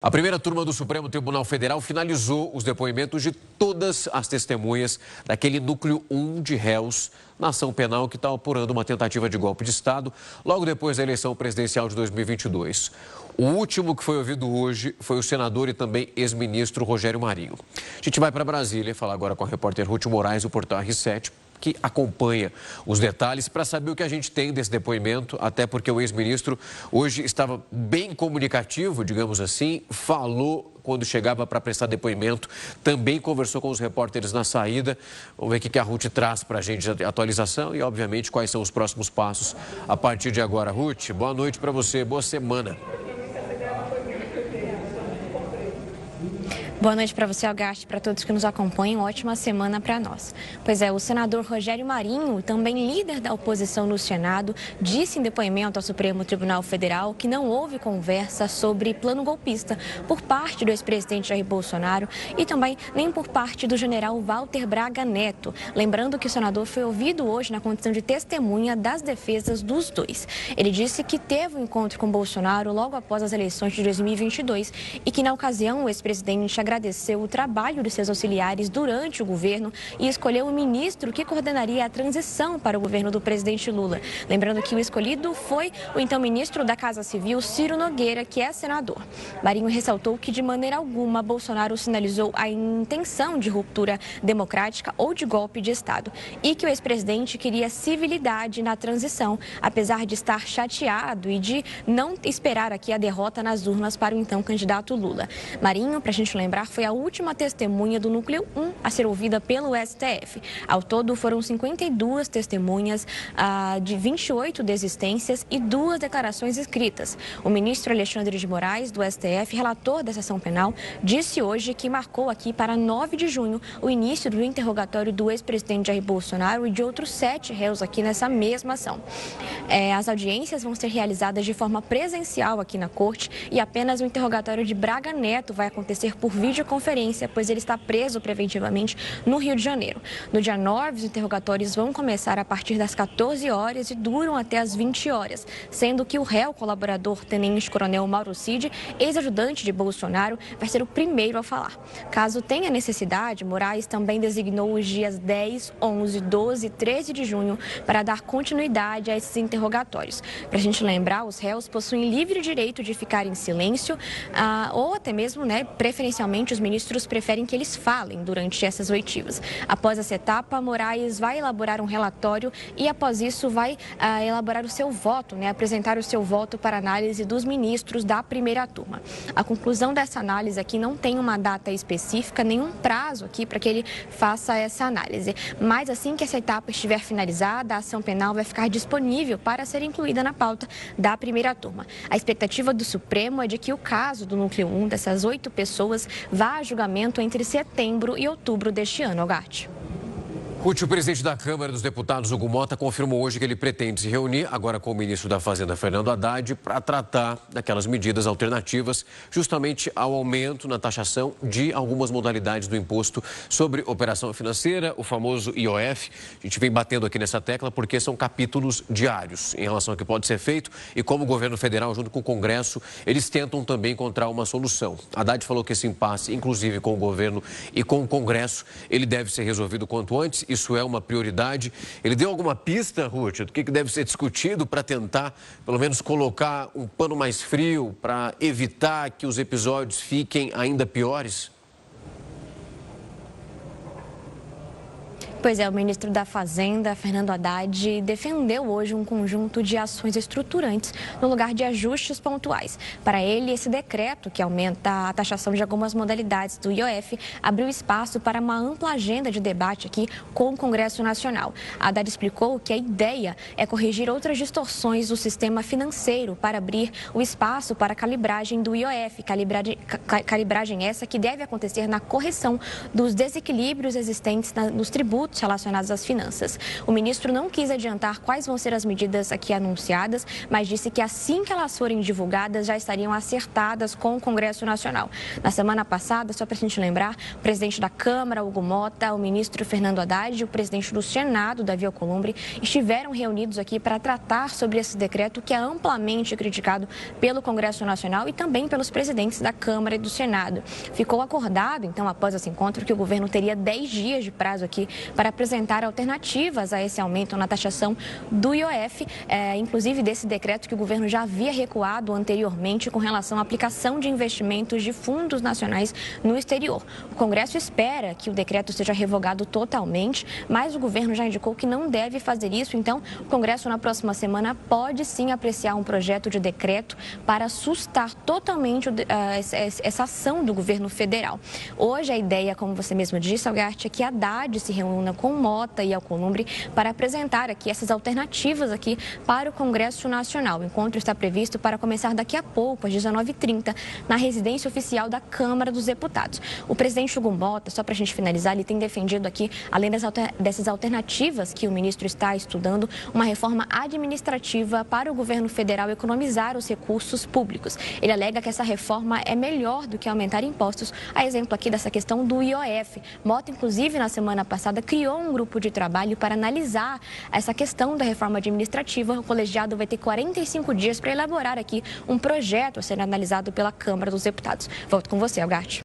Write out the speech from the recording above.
A primeira turma do Supremo Tribunal Federal finalizou os depoimentos de todas as testemunhas daquele núcleo 1 de réus na ação penal que está apurando uma tentativa de golpe de Estado logo depois da eleição presidencial de 2022. O último que foi ouvido hoje foi o senador e também ex-ministro Rogério Marinho. A gente vai para Brasília falar agora com a repórter Ruth Moraes do Portal R7, que acompanha os detalhes para saber o que a gente tem desse depoimento, até porque o ex-ministro hoje estava bem comunicativo, digamos assim, falou quando chegava para prestar depoimento, também conversou com os repórteres na saída. Vamos ver o que a Ruth traz para a gente de atualização e, obviamente, quais são os próximos passos a partir de agora. Ruth, boa noite para você, boa semana. Boa noite para você, Algarte, para todos que nos acompanham. Ótima semana para nós. Pois é, o senador Rogério Marinho, também líder da oposição no Senado, disse em depoimento ao Supremo Tribunal Federal que não houve conversa sobre plano golpista por parte do ex-presidente Jair Bolsonaro e também nem por parte do general Walter Braga Neto. Lembrando que o senador foi ouvido hoje na condição de testemunha das defesas dos dois. Ele disse que teve um encontro com Bolsonaro logo após as eleições de 2022 e que, na ocasião, o ex-presidente agradeceu o trabalho de seus auxiliares durante o governo e escolheu o ministro que coordenaria a transição para o governo do presidente Lula. Lembrando que o escolhido foi o então ministro da Casa Civil, Ciro Nogueira, que é senador. Marinho ressaltou que de maneira alguma Bolsonaro sinalizou a intenção de ruptura democrática ou de golpe de Estado e que o ex-presidente queria civilidade na transição, apesar de estar chateado e de não esperar aqui a derrota nas urnas para o então candidato Lula. Marinho, para a gente lembrar, foi a última testemunha do núcleo 1 a ser ouvida pelo STF. Ao todo, foram 52 testemunhas de 28 desistências e 2 declarações escritas. O ministro Alexandre de Moraes, do STF, relator dessa ação penal, disse hoje que marcou aqui para 9 de junho o início do interrogatório do ex-presidente Jair Bolsonaro e de outros 7 réus aqui nessa mesma ação. As audiências vão ser realizadas de forma presencial aqui na corte e apenas o interrogatório de Braga Neto vai acontecer por videoconferência, pois ele está preso preventivamente no Rio de Janeiro. No dia 9, os interrogatórios vão começar a partir das 14 horas e duram até as 20 horas, sendo que o réu colaborador tenente-coronel Mauro Cid, ex-ajudante de Bolsonaro, vai ser o primeiro a falar. Caso tenha necessidade, Moraes também designou os dias 10, 11, 12 e 13 de junho para dar continuidade a esses interrogatórios. Para a gente lembrar, os réus possuem livre direito de ficar em silêncio ou até mesmo, preferencialmente, os ministros preferem que eles falem durante essas oitivas. Após essa etapa, Moraes vai elaborar um relatório e, após isso, vai elaborar o seu voto, apresentar o seu voto para análise dos ministros da primeira turma. A conclusão dessa análise aqui não tem uma data específica, nenhum prazo aqui para que ele faça essa análise. Mas assim que essa etapa estiver finalizada, a ação penal vai ficar disponível para ser incluída na pauta da primeira turma. A expectativa do Supremo é de que o caso do núcleo 1, dessas 8 pessoas, vá a julgamento entre setembro e outubro deste ano, Algarte. Ruth, o presidente da Câmara dos Deputados, Hugo Mota, confirmou hoje que ele pretende se reunir agora com o ministro da Fazenda, Fernando Haddad, para tratar daquelas medidas alternativas justamente ao aumento na taxação de algumas modalidades do imposto sobre operação financeira, o famoso IOF. A gente vem batendo aqui nessa tecla porque são capítulos diários em relação ao que pode ser feito e como o governo federal, junto com o Congresso, eles tentam também encontrar uma solução. Haddad falou que esse impasse, inclusive com o governo e com o Congresso, ele deve ser resolvido quanto antes. Isso é uma prioridade. Ele deu alguma pista, Ruth, do que deve ser discutido para tentar, pelo menos, colocar um pano mais frio para evitar que os episódios fiquem ainda piores? Pois é, o ministro da Fazenda, Fernando Haddad, defendeu hoje um conjunto de ações estruturantes no lugar de ajustes pontuais. Para ele, esse decreto, que aumenta a taxação de algumas modalidades do IOF, abriu espaço para uma ampla agenda de debate aqui com o Congresso Nacional. Haddad explicou que a ideia é corrigir outras distorções do sistema financeiro para abrir o espaço para a calibragem do IOF, calibragem essa que deve acontecer na correção dos desequilíbrios existentes nos tributos tributos relacionados às finanças. O ministro não quis adiantar quais vão ser as medidas aqui anunciadas, mas disse que assim que elas forem divulgadas, já estariam acertadas com o Congresso Nacional. Na semana passada, só para a gente lembrar, o presidente da Câmara, Hugo Mota, o ministro Fernando Haddad e o presidente do Senado, Davi Alcolumbre, estiveram reunidos aqui para tratar sobre esse decreto que é amplamente criticado pelo Congresso Nacional e também pelos presidentes da Câmara e do Senado. Ficou acordado, então, após esse encontro, que o governo teria 10 dias de prazo aqui para apresentar alternativas a esse aumento na taxação do IOF, inclusive desse decreto que o governo já havia recuado anteriormente com relação à aplicação de investimentos de fundos nacionais no exterior. O Congresso espera que o decreto seja revogado totalmente, mas o governo já indicou que não deve fazer isso, então o Congresso na próxima semana pode sim apreciar um projeto de decreto para sustar totalmente essa ação do governo federal. Hoje a ideia, como você mesmo disse, Algarte, é que Haddad se reúna com Mota e Alcolumbre para apresentar aqui essas alternativas aqui para o Congresso Nacional. O encontro está previsto para começar daqui a pouco, às 19h30, na residência oficial da Câmara dos Deputados. O presidente Hugo Mota, só para a gente finalizar, ele tem defendido aqui, além dessas alternativas que o ministro está estudando, uma reforma administrativa para o governo federal economizar os recursos públicos. Ele alega que essa reforma é melhor do que aumentar impostos, a exemplo aqui dessa questão do IOF. Mota, inclusive, na semana passada, criou um grupo de trabalho para analisar essa questão da reforma administrativa. O colegiado vai ter 45 dias para elaborar aqui um projeto a ser analisado pela Câmara dos Deputados. Volto com você, Algarte.